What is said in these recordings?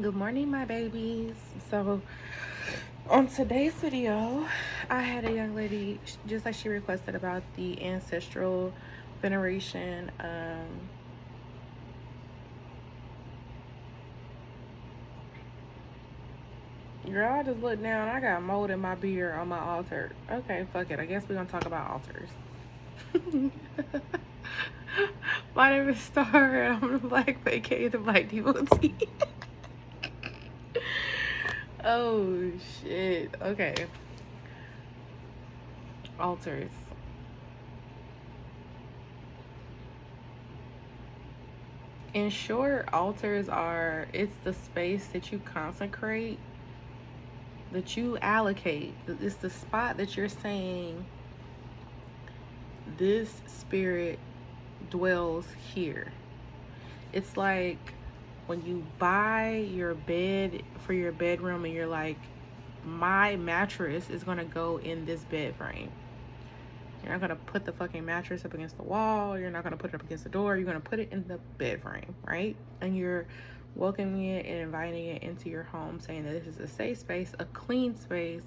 Good morning, my babies. So, on today's video, I had a young lady, just like she requested, about the ancestral veneration. Girl, I just looked down. I got mold in my beard on my altar. Okay, fuck it. I guess we're gonna talk about altars. My name is Star, and I'm the Black aka the Black Devotee. Oh shit. Okay. Altars. In short, altars are, it's the space that you consecrate, that you allocate. It's the spot that you're saying, this spirit dwells here. It's like when you buy your bed for your bedroom and you're like, my mattress is gonna go in this bed frame. You're not gonna put the fucking mattress up against the wall. You're not gonna put it up against the door. You're gonna put it in the bed frame, right? And you're welcoming it and inviting it into your home, saying that this is a safe space, a clean space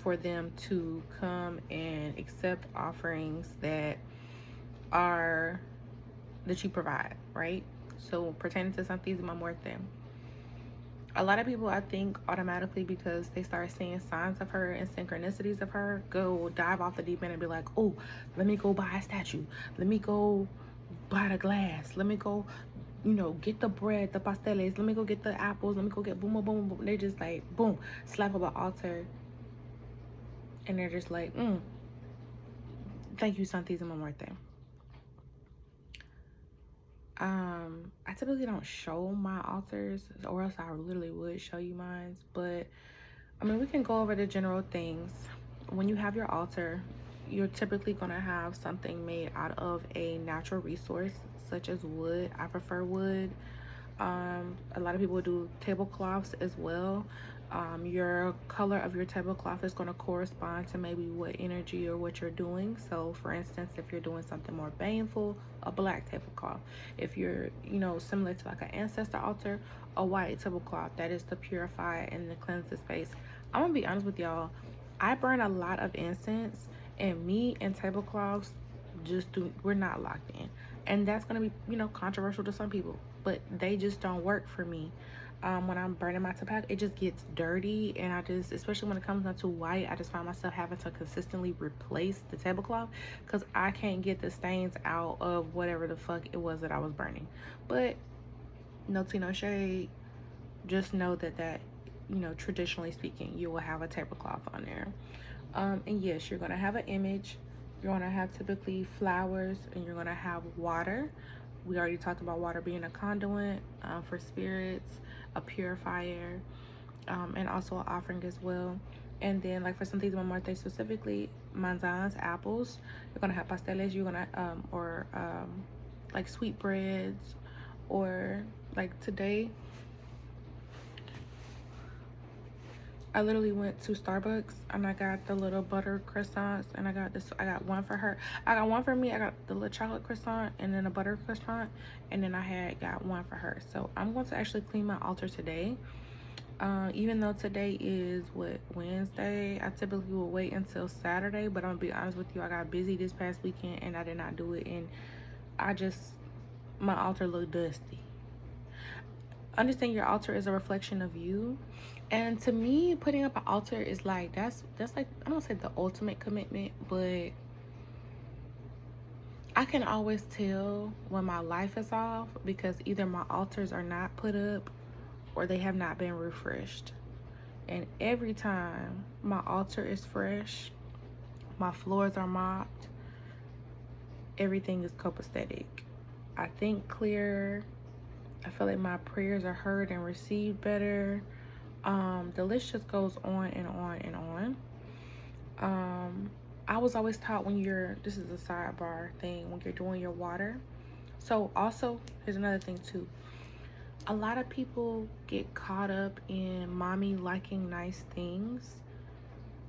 for them to come and accept offerings that are that you provide, right? So pertaining to Santa Muerte, a lot of people, I think, automatically, because they start seeing signs of her and synchronicities of her, go dive off the deep end and be like, oh, let me go buy a statue. Let me go buy the glass. Let me go, get the bread, the pasteles. Let me go get the apples. Let me go get boom, boom, boom, boom. They just like, boom, slap up an altar. And they're just like, thank you, Santa Muerte. I typically don't show my altars, or else I literally would show you mine. But I mean, we can go over the general things. When you have your altar, you're typically gonna have something made out of a natural resource, such as wood. I prefer wood. A lot of people do tablecloths as well. Your color of your tablecloth is going to correspond to maybe what energy or what you're doing. So for instance, if you're doing something more baneful, a black tablecloth. If you're, similar to like an ancestor altar, a white tablecloth. That is to purify and to cleanse the space. I'm gonna be honest with y'all, I burn a lot of incense, and me and tablecloths we're not locked in. And that's gonna be, controversial to some people, but they just don't work for me. When I'm burning my tobacco, it just gets dirty, and especially when it comes down to white, I just find myself having to consistently replace the tablecloth because I can't get the stains out of whatever the fuck it was that I was burning. But no tea, no shade. Just know that traditionally speaking, you will have a tablecloth on there. And yes, you're gonna have an image. You're gonna have typically flowers, and you're gonna have water. We already talked about water being a conduit for spirits, a purifier, and also an offering as well. And then, like for Santa Muerte specifically, manzanas, apples. You're gonna have pasteles. You're gonna or like sweetbreads, or like today, I literally went to Starbucks and I got the little butter croissants, and I got one for her. I got one for me. I got the little chocolate croissant and then a butter croissant, and then I had got one for her. So I'm going to actually clean my altar today. Even though today is Wednesday, I typically will wait until Saturday, but I'm gonna be honest with you, I got busy this past weekend and I did not do it, and my altar looked dusty. Understand your altar is a reflection of you. And to me, putting up an altar is like, that's like, I don't say the ultimate commitment, but I can always tell when my life is off because either my altars are not put up or they have not been refreshed. And every time my altar is fresh, my floors are mopped, everything is copacetic. I think clearer. I feel like my prayers are heard and received better. The list just goes on and on and on. I was always taught this is a sidebar thing, when you're doing your water. So also, here's another thing too. A lot of people get caught up in mommy liking nice things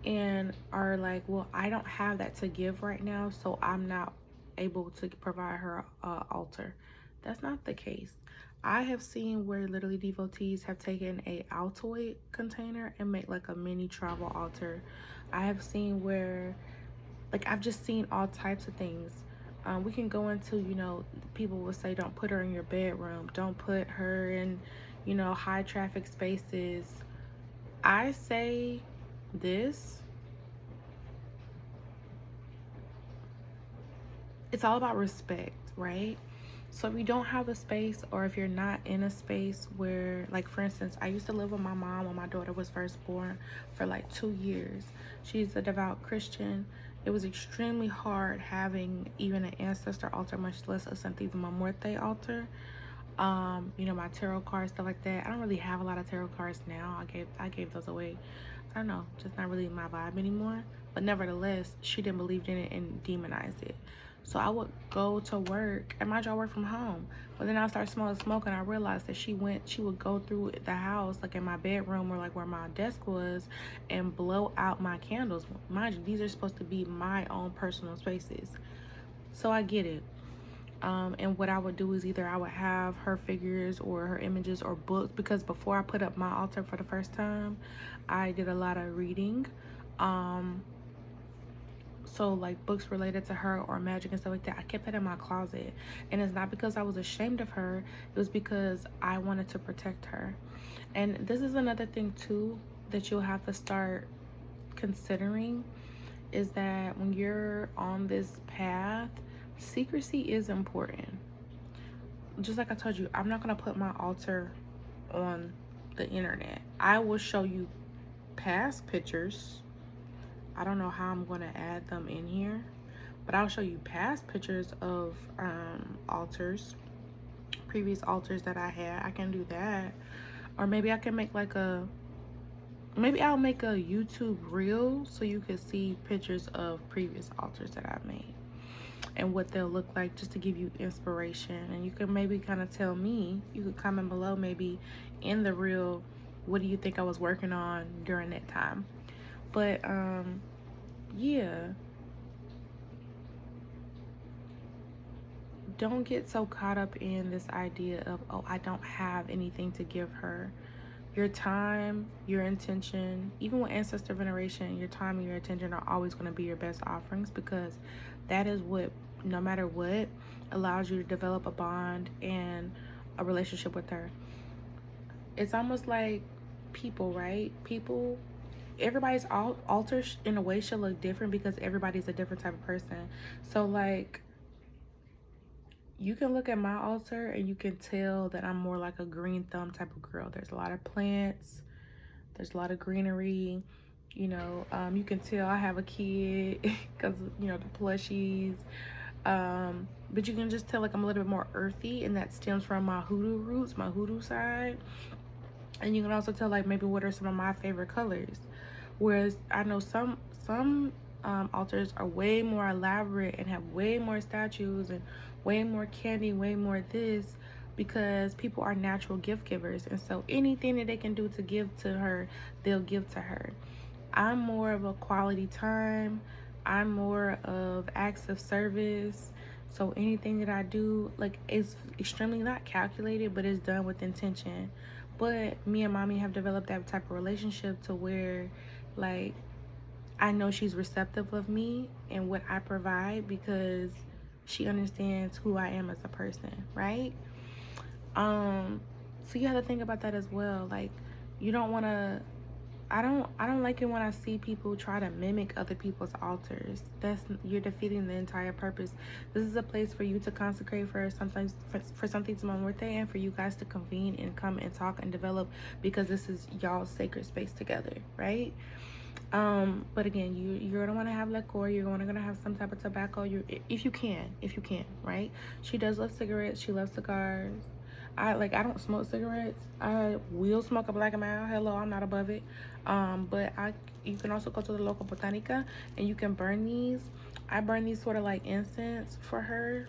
and are like, well, I don't have that to give right now, so I'm not able to provide her altar. That's not the case. I have seen where literally devotees have taken a Altoid container and make like a mini travel altar. I have seen where, like, I've just seen all types of things. We can go into, people will say don't put her in your bedroom, don't put her in, high traffic spaces. I say this, it's all about respect, right? So if you don't have a space, or if you're not in a space where, like, for instance, I used to live with my mom when my daughter was first born for like 2 years. She's a devout Christian. It was extremely hard having even an ancestor altar, much less a Santa Muerte altar. My tarot cards, stuff like that. I don't really have a lot of tarot cards now. I gave those away. I don't know, just not really my vibe anymore. But nevertheless, she didn't believe in it and demonized it. So I would go to work, and mind you, I work from home. But then I started smelling smoke, and I realized that she would go through the house, like in my bedroom or like where my desk was, and blow out my candles. Mind you, these are supposed to be my own personal spaces. So I get it. And what I would do is either I would have her figures or her images or books, because before I put up my altar for the first time, I did a lot of reading. So like books related to her or magic and stuff like that, I kept that in my closet. And it's not because I was ashamed of her, it was because I wanted to protect her. And this is another thing too that you'll have to start considering, is that when you're on this path, secrecy is important. Just like I told you, I'm not going to put my altar on the internet. I will show you past pictures. I don't know how I'm going to add them in here, but I'll show you past pictures of altars, previous altars that I had. I can do that. Or maybe I can make maybe I'll make a YouTube reel so you can see pictures of previous altars that I've made and what they'll look like, just to give you inspiration. And you can maybe kind of tell me, you could comment below maybe in the reel, what do you think I was working on during that time. But yeah, don't get so caught up in this idea of, oh, I don't have anything to give her. Your time, your intention, even with ancestor veneration, your time and your attention are always going to be your best offerings, because that is what, no matter what, allows you to develop a bond and a relationship with her. It's almost like people, right? People, everybody's altar in a way should look different, because everybody's a different type of person. So like, you can look at my altar and you can tell that I'm more like a green thumb type of girl. There's a lot of plants, there's a lot of greenery. You can tell I have a kid because, the plushies. But you can just tell like I'm a little bit more earthy, and that stems from my hoodoo roots, my hoodoo side. And you can also tell like maybe what are some of my favorite colors. Whereas I know some altars are way more elaborate and have way more statues and way more candy, way more this, because people are natural gift givers. And so anything that they can do to give to her, they'll give to her. I'm more of a quality time. I'm more of acts of service. So anything that I do, like, it's extremely not calculated, but it's done with intention. But me and mommy have developed that type of relationship to where, like, I know she's receptive of me and what I provide, because she understands who I am as a person, right? So you have to think about that as well. Like, you don't want to, I don't like it when I see people try to mimic other people's altars. You're defeating the entire purpose. This is a place for you to consecrate for something Santa Muerte, and for you guys to convene and come and talk and develop, because this is y'all's sacred space together, right? But again, you're gonna want to have liquor. You're gonna have some type of tobacco. If you can, right? She does love cigarettes. She loves cigars. I don't smoke cigarettes. I will smoke a black and mild. Hello, I'm not above it. But you can also go to the local botanica and you can burn these. I burn these sort of like incense for her.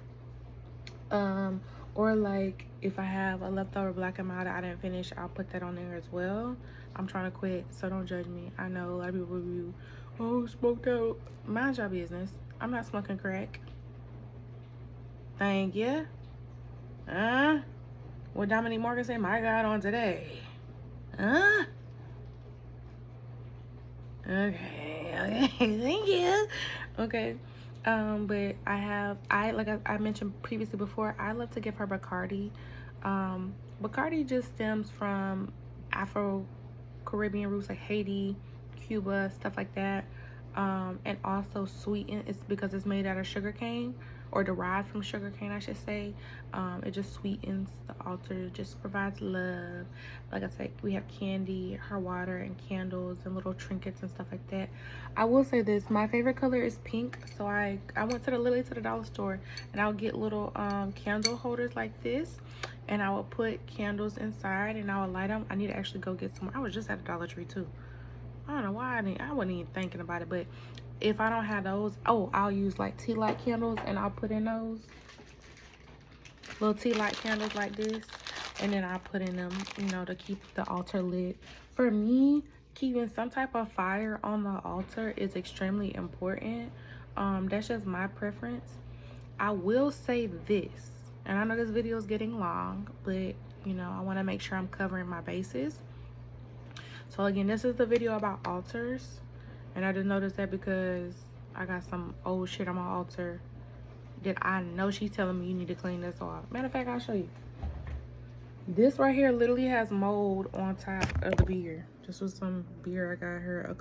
Or like if I have a leftover black and mild that I didn't finish, I'll put that on there as well. I'm trying to quit, so don't judge me. I know a lot of people review, oh, smoked out. Mind your business. I'm not smoking crack. Thank you. What Dominique Morgan said, my God, on today. Huh? Okay, thank you. Okay. But I mentioned previously before, I love to give her Bacardi. Bacardi just stems from Afro Caribbean roots like Haiti, Cuba, stuff like that. And also sweeten, it's because it's made out of sugar cane, or derived from sugar cane, I should say. It just sweetens the altar, just provides love. Like I said, we have candy, her water, and candles, and little trinkets and stuff like that. I will say this, my favorite color is pink, so I went to the dollar store, and I'll get little candle holders like this, and I will put candles inside, and I will light them. I need to actually go get some. I was just at the Dollar Tree too. I don't know why I wasn't even thinking about it, but if I don't have those, I'll use like tea light candles, and I'll put in those little tea light candles like this, and then I put in them, to keep the altar lit. For me, keeping some type of fire on the altar is extremely important. That's just my preference. I will say this, and I know this video is getting long, but I want to make sure I'm covering my bases. So again, this is the video about altars, and I just noticed that because I got some old shit on my altar that I know she's telling me you need to clean this off. Matter of fact, I'll show you. This right here literally has mold on top of the beer. This was some beer I got her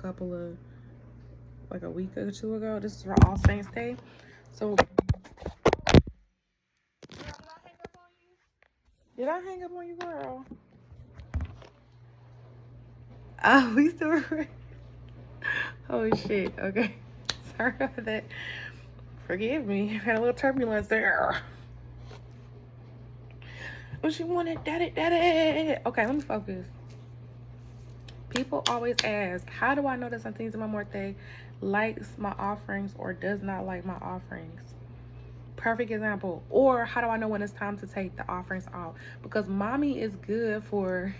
like a week or two ago. This is for All Saints Day. So did I hang up on you, girl? Oh, we still oh shit. Okay. Sorry about that. Forgive me. Had a little turbulence there. Oh, she wanted daddy. Okay, let me focus. People always ask, how do I know that Santa Muerte likes my offerings or does not like my offerings? Perfect example. Or how do I know when it's time to take the offerings off? Because mommy is good for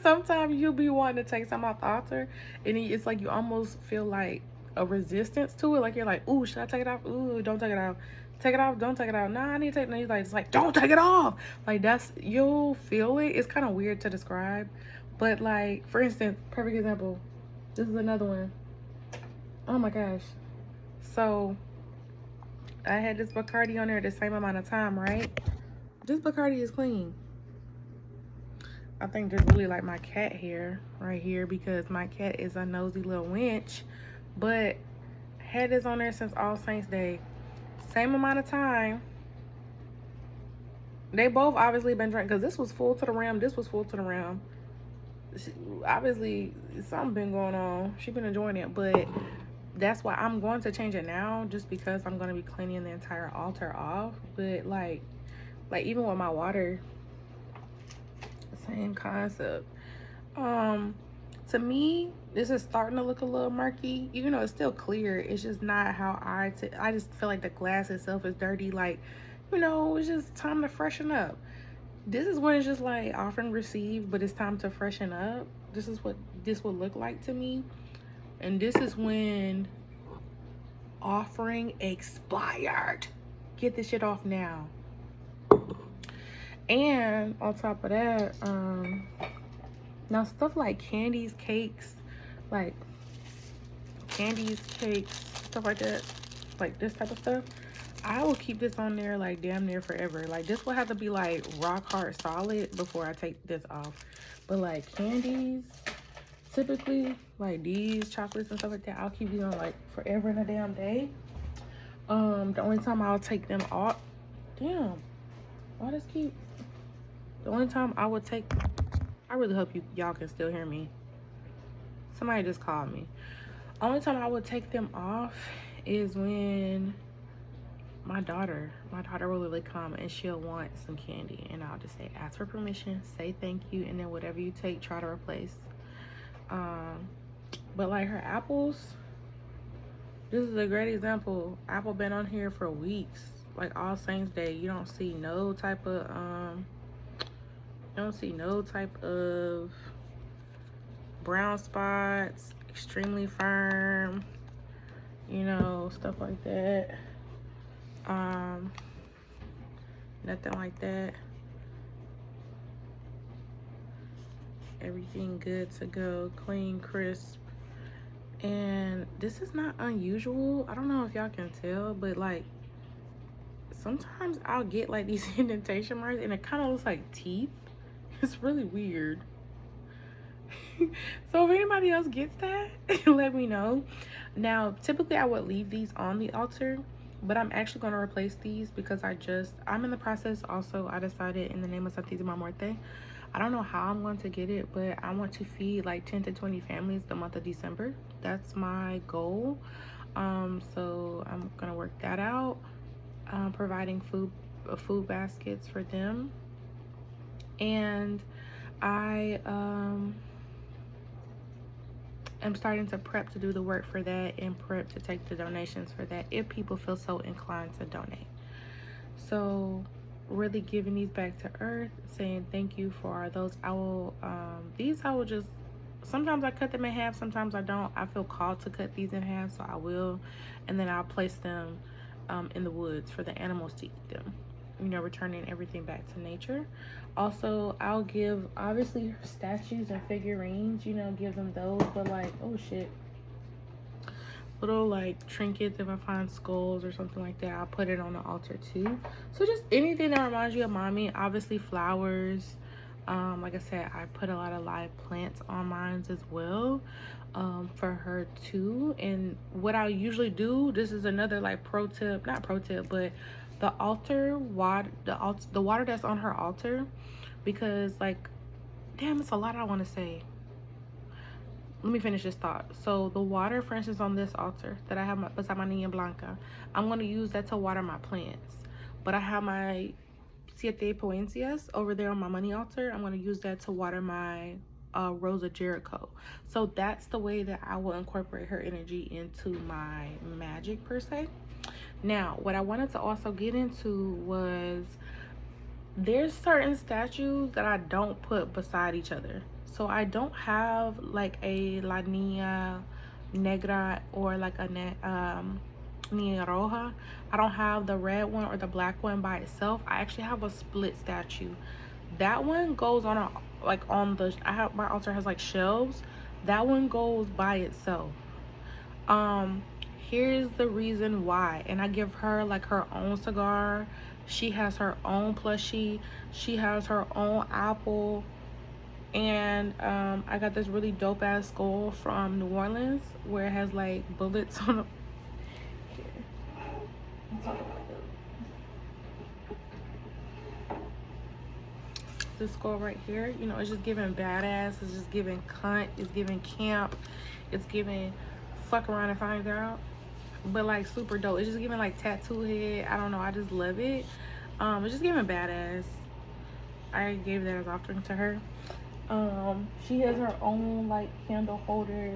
sometimes you'll be wanting to take some off the altar, and it's like you almost feel like a resistance to it. Like you're like, ooh, should I take it off? Ooh, don't take it off. Take it off, don't take it off. Nah, I need to take it. And he's like, it's like, don't take it off. Like you'll feel it. It's kind of weird to describe. But like, for instance, perfect example. This is another one. Oh my gosh. So I had this Bacardi on there the same amount of time, right? This Bacardi is clean. I think there's really like my cat hair right here, because my cat is a nosy little wench. But had this on there since All Saints Day. Same amount of time. They both obviously been drinking, because this was full to the rim. This was full to the rim. Obviously, something been going on. She been enjoying it, but that's why I'm going to change it now, just because I'm going to be cleaning the entire altar off. But like even with my water, same concept. To me, this is starting to look a little murky, even though it's still clear. It's just not how I just feel like the glass itself is dirty. Like, it's just time to freshen up. This is when it's just like offering received, but it's time to freshen up. This is what this would look like to me. And this is when offering expired. Get this shit off now. And on top of that, now stuff like candies, cakes, stuff like that, like this type of stuff, I will keep this on there like damn near forever. Like this will have to be like rock hard solid before I take this off. But like candies, typically like these chocolates and stuff like that, I'll keep these on like forever and a damn day. The only time I'll take them off, damn, why this keep, the only time I would take, I really hope y'all can still hear me. Somebody just called me. Only time I would take them off is when my daughter will really come and she'll want some candy, and I'll just say, ask for permission, say thank you, and then whatever you take, try to replace. But like her apples, this is a great example. Apple been on here for weeks, like All Saints Day. You don't see no type of brown spots, extremely firm, stuff like that. Nothing like that. Everything good to go, clean, crisp. And this is not unusual. I don't know if y'all can tell, but like sometimes I'll get like these indentation marks and it kind of looks like teeth. It's really weird. So if anybody else gets that, let me know. Now, typically I would leave these on the altar, but I'm actually going to replace these because I'm in the process. Also, I decided in the name of Santa Muerte, I don't know how I'm going to get it, but I want to feed like 10 to 20 families the month of December. That's my goal. So I'm gonna work that out, providing food baskets for them. And I am starting to prep to do the work for that and prep to take the donations for that if people feel so inclined to donate. So really giving these back to earth, saying thank you for those. These I will just, sometimes I cut them in half, sometimes I don't. I feel called to cut these in half, so I will. And then I'll place them in the woods for the animals to eat them, you know, returning everything back to nature. Also, I'll give, obviously, statues and figurines, you know, give them those. But like, oh shit, little like trinkets, if I find skulls or something like that, I'll put it on the altar too. So just anything that reminds you of mommy. Obviously flowers. Like I said, I put a lot of live plants on mine as well, for her too. And what I usually do, this is another like pro tip, not pro tip, but the altar water, the water that's on her altar, because like, damn, it's a lot I want to say. Let me finish this thought. So the water, for instance, on this altar that I have beside my Niña Blanca, I'm going to use that to water my plants. But I have my Siete Poencias over there on my money altar. I'm going to use that to water my Rose of Jericho. So that's the way that I will incorporate her energy into my magic per se. Now, what I wanted to also get into was there's certain statues that I don't put beside each other. So I don't have like a La Niña Negra or like a Niña Roja. I don't have the red one or the black one by itself. I actually have a split statue. That one goes on a, like on the, my altar has like shelves. That one goes by itself. Here's the reason why. And I give her like her own cigar. She has her own plushie. She has her own apple. And I got this really dope ass skull from New Orleans where it has like bullets on it. This skull right here, you know, it's just giving badass, it's just giving cunt, it's giving camp, it's giving fuck around and find out, but like super dope. It's just giving like tattoo head. I don't know, I just love it. It's just giving badass. I gave that as offering to her. She has her own like candle holder,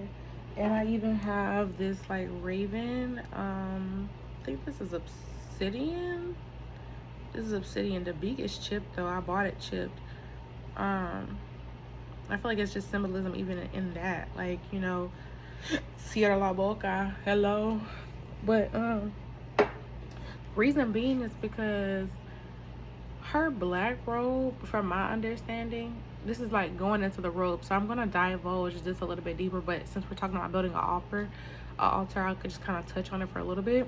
and I even have this like raven. I think this is obsidian. This is obsidian. The beak is chipped though. I bought it chipped. I feel like it's just symbolism even in that, like, you know, cierra la boca, hello. But reason being is because her black robe, from my understanding, this is like going into the robe, so I'm gonna divulge this a little bit deeper, but since we're talking about building an altar, I could just kind of touch on it for a little bit.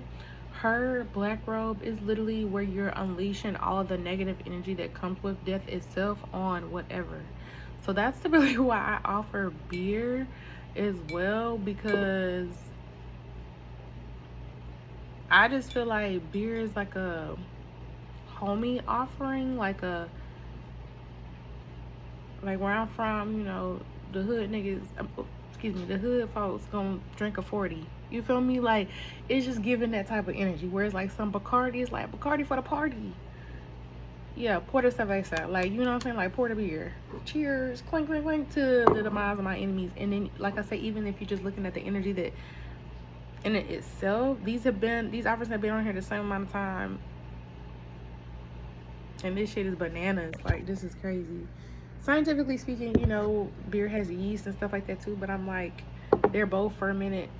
Her black robe is literally where you're unleashing all of the negative energy that comes with death itself on whatever. So that's typically why I offer beer as well, because I just feel like beer is like a homie offering, like where I'm from, you know, the hood niggas, the hood folks gonna drink a 40. You feel me? Like, it's just giving that type of energy. Whereas like some Bacardi is like Bacardi for the party. Yeah, Porter Cerveza. Like, you know what I'm saying? Like Porter beer. Cheers, clink, clink, clink, to the demise of my enemies. And then, like I say, even if you're just looking at the energy that in it itself, these offers have been on here the same amount of time. And this shit is bananas. Like, this is crazy. Scientifically speaking, you know, beer has yeast and stuff like that too, but I'm like, they're both fermented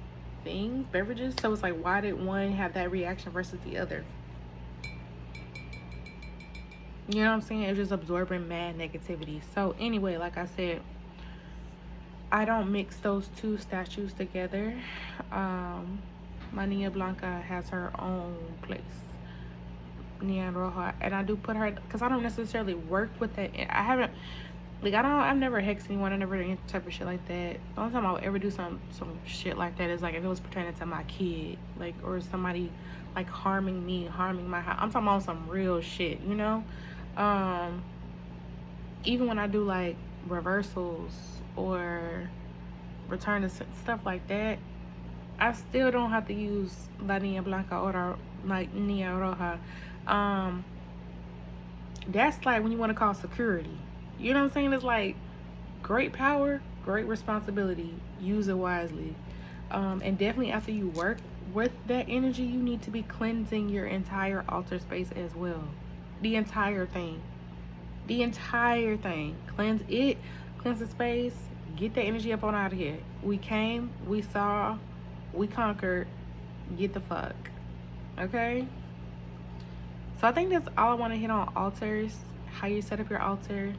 things, beverages, so it's like, why did one have that reaction versus the other? You know what I'm saying? It's just absorbing mad negativity. So anyway, like I said, I don't mix those two statues together. My Niña Blanca has her own place, Nia Roja, and I do put her because I don't necessarily work with that. I haven't, like, I've never hexed anyone. I never did any type of shit like that. The only time I would ever do some shit like that is like if it was pertaining to my kid, like, or somebody like harming me, harming my house. I'm talking about some real shit, you know. Even when I do like reversals or return to stuff like that, I still don't have to use La Niña Blanca or like Niña Roja. That's like when you want to call security. You know what I'm saying? It's like great power, great responsibility. Use it wisely. And definitely after you work with that energy, you need to be cleansing your entire altar space as well. The entire thing. The entire thing. Cleanse it. Cleanse the space. Get that energy up on out of here. We came, we saw, we conquered. Get the fuck. Okay? So I think that's all I want to hit on altars. How you set up your altar.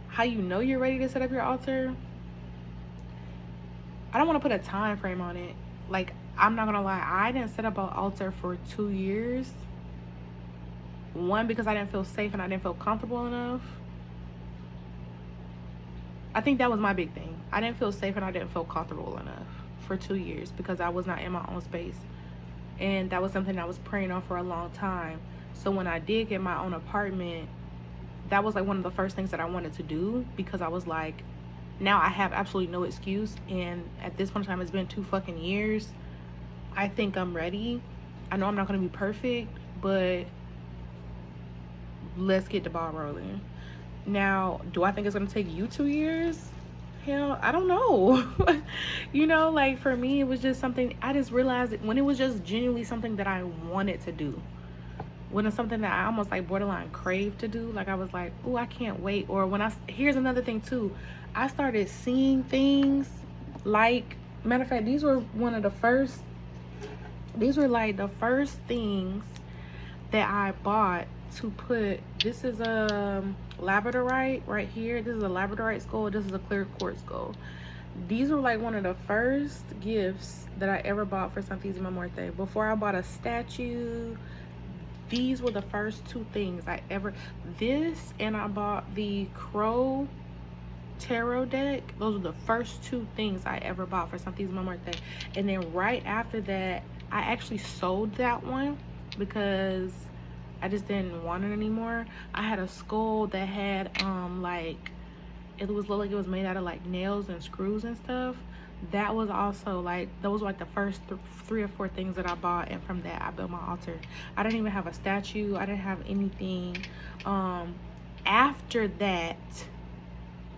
How you know you're ready to set up your altar. I don't want to put a time frame on it. Like, I'm not gonna lie, I didn't set up an altar for 2 years. One, because I didn't feel safe and I didn't feel comfortable enough. I think that was my big thing. I didn't feel safe and I didn't feel comfortable enough for 2 years because I was not in my own space. And that was something I was praying on for a long time. So when I did get my own apartment, that was like one of the first things that I wanted to do, because I was like, now I have absolutely no excuse. And at this point in time, it's been 2 fucking years. I think I'm ready. I know I'm not going to be perfect, but let's get the ball rolling. Now, do I think it's going to take you 2 years? Hell, I don't know. You know, like for me, it was just something, I just realized it when it was just genuinely something that I wanted to do. When it's something that I almost like borderline craved to do, like I was like, oh, I can't wait. Or when here's another thing too, I started seeing things like, matter of fact, these were like the first things that I bought to put. This is a labradorite right here. This is a labradorite skull. This is a clear quartz skull. These were like one of the first gifts that I ever bought for Santa Muerte. Before I bought a statue, these were the first 2 things I ever, this, and I bought the Crow tarot deck. Those were the first 2 things I ever bought for Santa Muerte. And then right after that, I actually sold that one because I just didn't want it anymore. I had a skull that had like, it was looked like it was made out of like nails and screws and stuff. That was also like, those were like the first 3 or 4 things that I bought, and from that I built my altar. I didn't even have a statue. I didn't have anything. After that,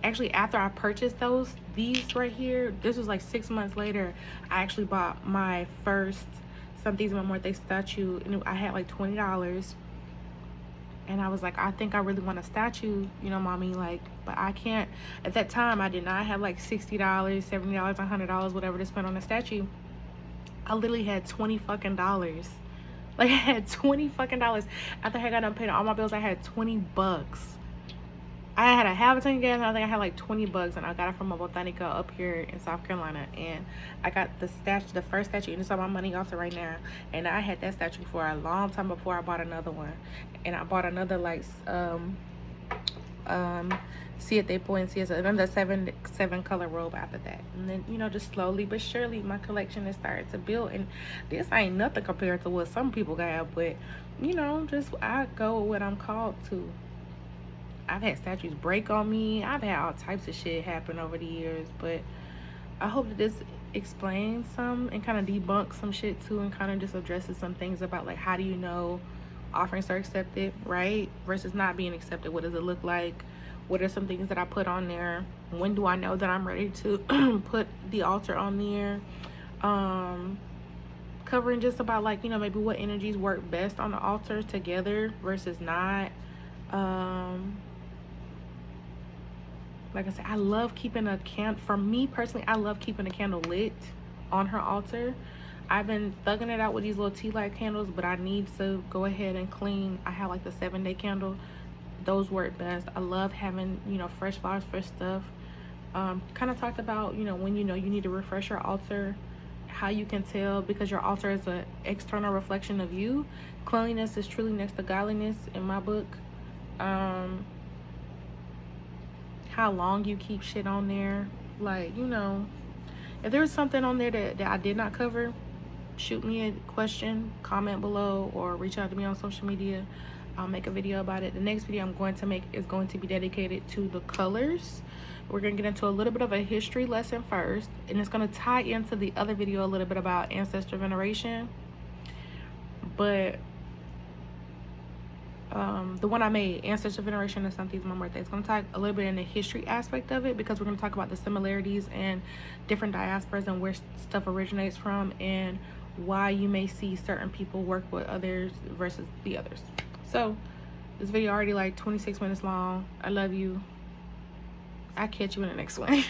actually after I purchased these right here, this was like 6 months later, I actually bought my first Santa Muerte statue, and I had like $20. And I was like, I think I really want a statue, you know, mommy, like, but I can't. At that time, I did not have like $60, $70, $100, whatever to spend on a statue. I literally had $20 fucking dollars. Like, I had $20 fucking dollars. After I got done paying all my bills, I had $20. I had a half a tank of gas, and I think I had like $20, and I got it from a botanica up here in South Carolina. And I got the first statue, and it's on my money altar right now. And I had that statue for a long time before I bought another one. And I bought another like Siete Points, another seven color robe after that. And then, you know, just slowly but surely my collection has started to build. And this ain't nothing compared to what some people got, but you know, just I go with what I'm called to. I've had statues break on me. I've had all types of shit happen over the years, but I hope that this explains some and kind of debunks some shit too, and kind of just addresses some things about like, how do you know offerings are accepted, right, versus not being accepted? What does it look like? What are some things that I put on there? When do I know that I'm ready to put the altar on there? Covering just about like, you know, maybe what energies work best on the altar together versus not. Like I said, I love keeping a candle. For me personally, I love keeping a candle lit on her altar. I've been thugging it out with these little tea light candles, but I need to go ahead and clean. I have like the 7-day candle. Those work best. I love having, you know, fresh flowers, fresh stuff. Kind of talked about, you know, when you know you need to refresh your altar, how you can tell, because your altar is an external reflection of you. Cleanliness is truly next to godliness in my book. um how long you keep shit on there, like, you know, if there was something on there that I did not cover, shoot me a question, comment below, or reach out to me on social media. I'll make a video about it. The next video I'm going to make is going to be dedicated to the colors. We're going to get into a little bit of a history lesson first, and it's going to tie into the other video a little bit about ancestor veneration. But the one I made, ancestor veneration and Santa Muerte, it's going to talk a little bit in the history aspect of it, because we're going to talk about the similarities and different diasporas and where stuff originates from, and why you may see certain people work with others versus the others. So this video already like 26 minutes long. I love you. I'll catch you in the next one.